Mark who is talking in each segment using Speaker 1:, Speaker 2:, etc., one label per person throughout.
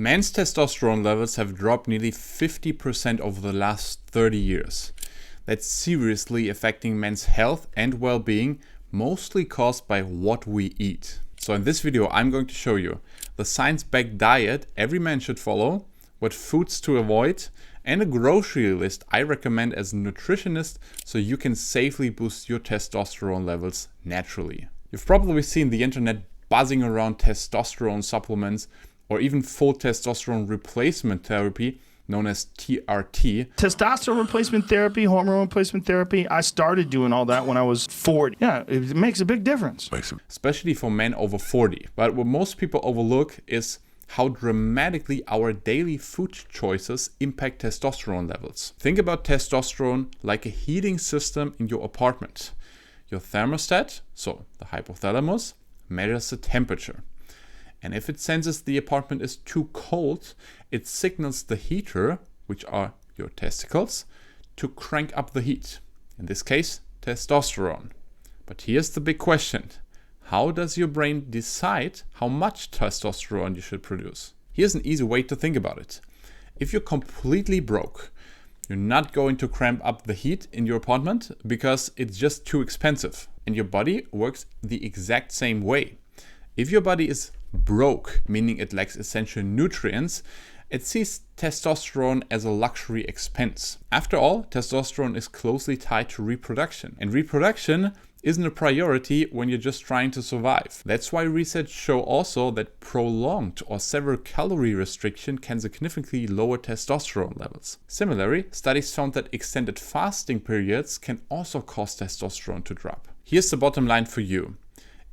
Speaker 1: Men's testosterone levels have dropped nearly 50% over the last 30 years. That's seriously affecting men's health and well-being, mostly caused by what we eat. So in this video, I'm going to show you the science-backed diet every man should follow, what foods to avoid, and a grocery list I recommend as a nutritionist so you can safely boost your testosterone levels naturally. You've probably seen the internet buzzing around testosterone supplements or even full testosterone replacement therapy known as TRT.
Speaker 2: Testosterone replacement therapy, hormone replacement therapy, I started doing all that when I was 40. Yeah, it makes a big difference.
Speaker 1: Especially for men over 40. But what most people overlook is how dramatically our daily food choices impact testosterone levels. Think about testosterone like a heating system in your apartment. Your thermostat, so the hypothalamus, measures the temperature. And if it senses the apartment is too cold, it signals the heater, which are your testicles, to crank up the heat. In this case, testosterone. But here's the big question. How does your brain decide how much testosterone you should produce? Here's an easy way to think about it. If you're completely broke, you're not going to crank up the heat in your apartment because it's just too expensive. And your body works the exact same way. If your body is broke, meaning it lacks essential nutrients, it sees testosterone as a luxury expense. After all, testosterone is closely tied to reproduction. And reproduction isn't a priority when you're just trying to survive. That's why research show also that prolonged or several calorie restriction can significantly lower testosterone levels. Similarly, studies found that extended fasting periods can also cause testosterone to drop. Here's the bottom line for you.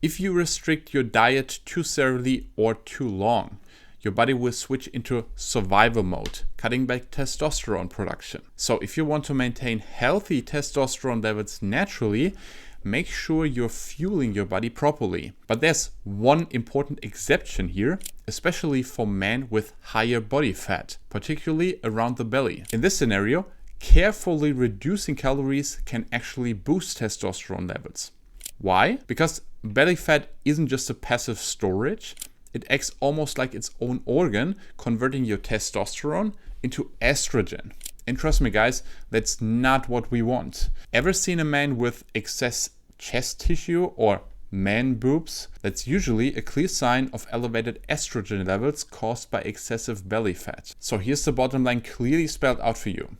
Speaker 1: If you restrict your diet too severely or too long, your body will switch into survival mode, cutting back testosterone production. So if you want to maintain healthy testosterone levels naturally, make sure you're fueling your body properly. But there's one important exception here, especially for men with higher body fat, particularly around the belly. In this scenario, carefully reducing calories can actually boost testosterone levels. Why? Because belly fat isn't just a passive storage. It acts almost like its own organ, converting your testosterone into estrogen. And trust me guys, that's not what we want. Ever seen a man with excess chest tissue or man boobs? That's usually a clear sign of elevated estrogen levels caused by excessive belly fat. So here's the bottom line clearly spelled out for you.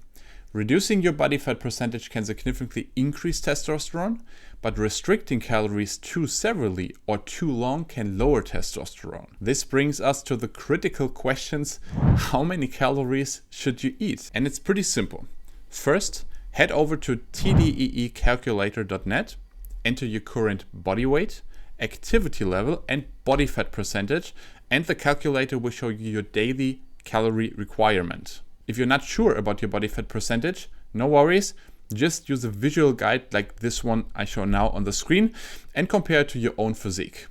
Speaker 1: Reducing your body fat percentage can significantly increase testosterone, but restricting calories too severely or too long can lower testosterone. This brings us to the critical questions: how many calories should you eat? And it's pretty simple. First, head over to tdeecalculator.net, enter your current body weight, activity level, and body fat percentage, and the calculator will show you your daily calorie requirement. If you're not sure about your body fat percentage, no worries. Just use a visual guide like this one I show now on the screen and compare it to your own physique.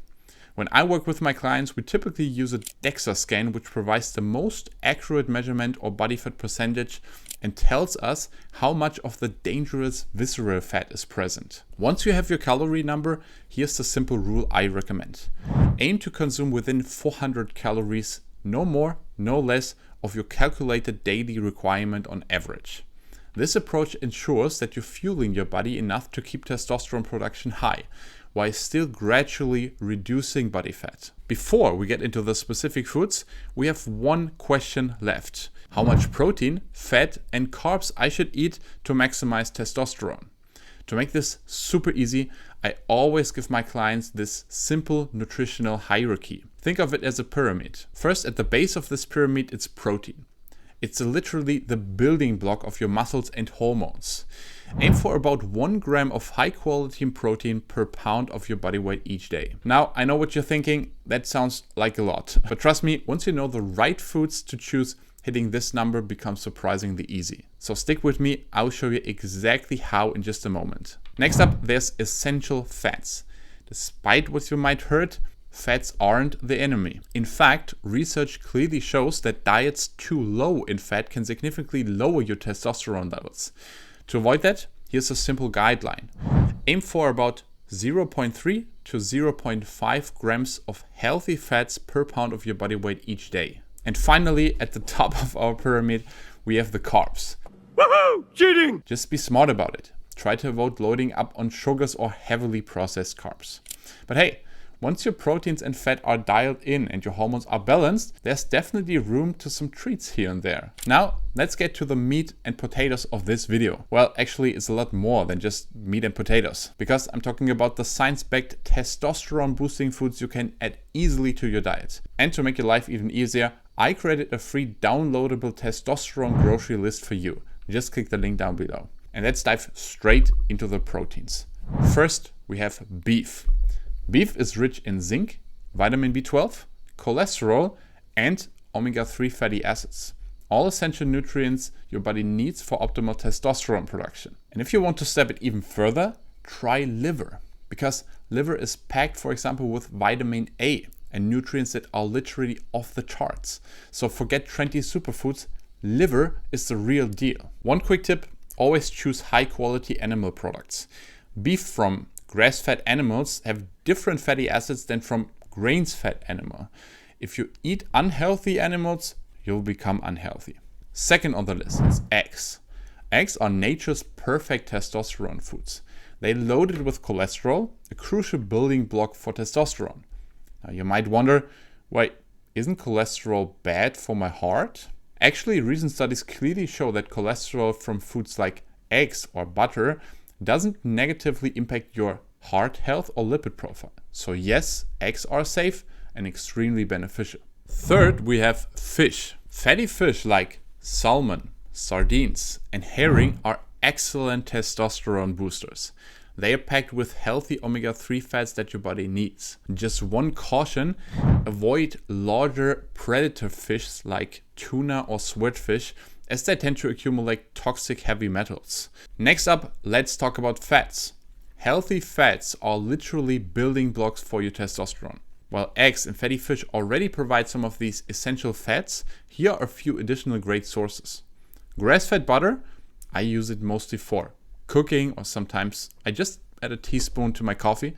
Speaker 1: When I work with my clients, we typically use a DEXA scan, which provides the most accurate measurement of body fat percentage and tells us how much of the dangerous visceral fat is present. Once you have your calorie number, here's the simple rule I recommend. Aim to consume within 400 calories, no more, no less, of your calculated daily requirement on average. This approach ensures that you're fueling your body enough to keep testosterone production high, while still gradually reducing body fat. Before we get into the specific foods, we have one question left. How much protein, fat, and carbs I should eat to maximize testosterone? To make this super easy, I always give my clients this simple nutritional hierarchy. Think of it as a pyramid. First, at the base of this pyramid, it's protein. It's literally the building block of your muscles and hormones. Aim for about 1 gram of high quality protein per pound of your body weight each day. Now, I know what you're thinking, that sounds like a lot. But trust me, once you know the right foods to choose, hitting this number becomes surprisingly easy. So stick with me, I'll show you exactly how in just a moment. Next up, there's essential fats. Despite what you might heard, fats aren't the enemy. In fact, research clearly shows that diets too low in fat can significantly lower your testosterone levels. To avoid that, here's a simple guideline. Aim for about 0.3 to 0.5 grams of healthy fats per pound of your body weight each day. And finally, at the top of our pyramid, we have the carbs.
Speaker 2: Woohoo! Cheating!
Speaker 1: Just be smart about it. Try to avoid loading up on sugars or heavily processed carbs. But hey, once your proteins and fat are dialed in and your hormones are balanced, there's definitely room to some treats here and there. Now, let's get to the meat and potatoes of this video. Well, actually, it's a lot more than just meat and potatoes, because I'm talking about the science-backed testosterone boosting foods you can add easily to your diet. And to make your life even easier, I created a free downloadable testosterone grocery list for you. Just click the link down below. And let's dive straight into the proteins. First, we have beef. Beef is rich in zinc, vitamin B12, cholesterol, and omega-3 fatty acids. All essential nutrients your body needs for optimal testosterone production. And if you want to step it even further, try liver. Because liver is packed, for example, with vitamin A and nutrients that are literally off the charts. So forget trendy superfoods, liver is the real deal. One quick tip, always choose high quality animal products. Beef from grass-fed animals have different fatty acids than from grains-fed animal. If you eat unhealthy animals, you'll become unhealthy. Second on the list is eggs. Eggs are nature's perfect testosterone foods. They're loaded with cholesterol, a crucial building block for testosterone. Now you might wonder, wait, isn't cholesterol bad for my heart? Actually, recent studies clearly show that cholesterol from foods like eggs or butter doesn't negatively impact your heart health or lipid profile. So yes, eggs are safe and extremely beneficial. Third, we have fish. Fatty fish like salmon, sardines, and herring are excellent testosterone boosters. They are packed with healthy omega-3 fats that your body needs. Just one caution, avoid larger predator fish like tuna or swordfish, as they tend to accumulate toxic heavy metals. Next up, let's talk about fats. Healthy fats are literally building blocks for your testosterone. While eggs and fatty fish already provide some of these essential fats, here are a few additional great sources. Grass-fed butter, I use it mostly for cooking, or sometimes I just add a teaspoon to my coffee.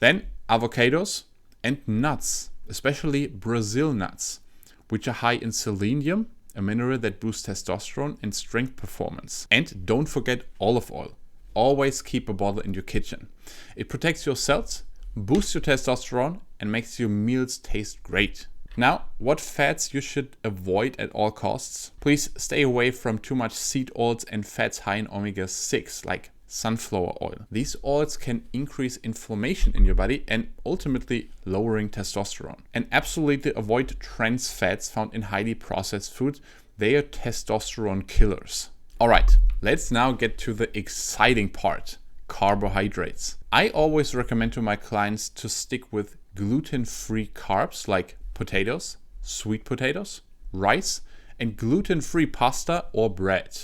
Speaker 1: Then avocados and nuts, especially Brazil nuts, which are high in selenium, a mineral that boosts testosterone and strength performance. And don't forget olive oil. Always keep a bottle in your kitchen. It protects your cells, boosts your testosterone, and makes your meals taste great. Now, what fats you should avoid at all costs? Please stay away from too much seed oils and fats high in omega-6 like sunflower oil. These oils can increase inflammation in your body and ultimately lowering testosterone. And absolutely avoid trans fats found in highly processed food. They are testosterone killers. Alright, let's now get to the exciting part, carbohydrates. I always recommend to my clients to stick with gluten-free carbs like potatoes, sweet potatoes, rice, and gluten-free pasta or bread.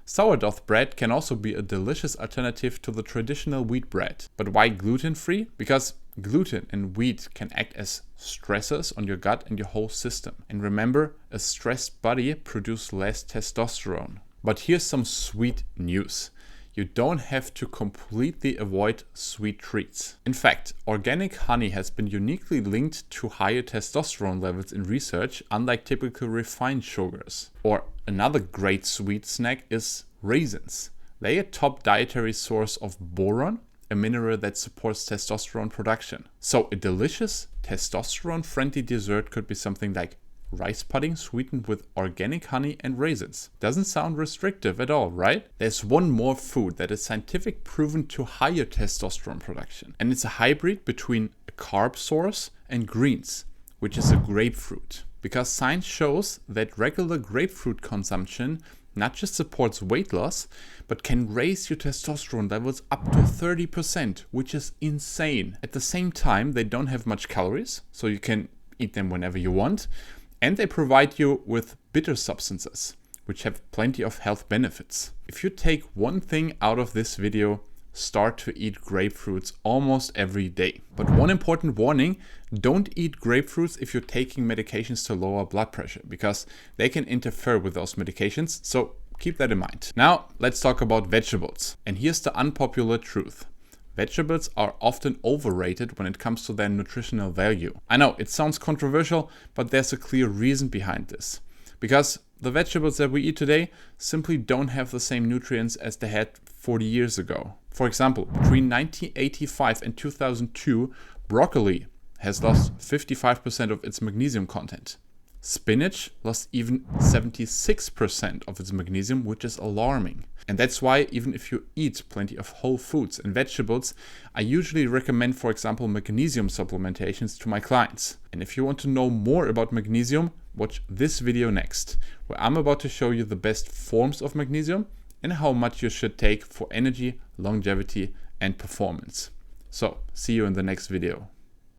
Speaker 1: Sourdough bread can also be a delicious alternative to the traditional wheat bread. But why gluten-free? Because gluten and wheat can act as stressors on your gut and your whole system. And remember, a stressed body produces less testosterone. But here's some sweet news. You don't have to completely avoid sweet treats. In fact, organic honey has been uniquely linked to higher testosterone levels in research, unlike typical refined sugars. Or another great sweet snack is raisins. They are a top dietary source of boron, a mineral that supports testosterone production. So a delicious testosterone-friendly dessert could be something like rice pudding sweetened with organic honey and raisins. Doesn't sound restrictive at all, right? There's one more food that is scientifically proven to higher testosterone production. And it's a hybrid between a carb source and greens, which is a grapefruit. Because science shows that regular grapefruit consumption not just supports weight loss, but can raise your testosterone levels up to 30%, which is insane. At the same time, they don't have much calories, so you can eat them whenever you want. And they provide you with bitter substances, which have plenty of health benefits. If you take one thing out of this video, start to eat grapefruits almost every day. But one important warning, don't eat grapefruits if you're taking medications to lower blood pressure, because they can interfere with those medications, so keep that in mind. Now, let's talk about vegetables. And here's the unpopular truth. Vegetables are often overrated when it comes to their nutritional value. I know it sounds controversial, but there's a clear reason behind this. Because the vegetables that we eat today simply don't have the same nutrients as they had 40 years ago. For example, between 1985 and 2002, broccoli has lost 55% of its magnesium content. Spinach lost even 76% of its magnesium, which is alarming. And that's why even if you eat plenty of whole foods and vegetables, I usually recommend, for example, magnesium supplementations to my clients. And if you want to know more about magnesium, watch this video next, where I'm about to show you the best forms of magnesium and how much you should take for energy, longevity, and performance. So, see you in the next video.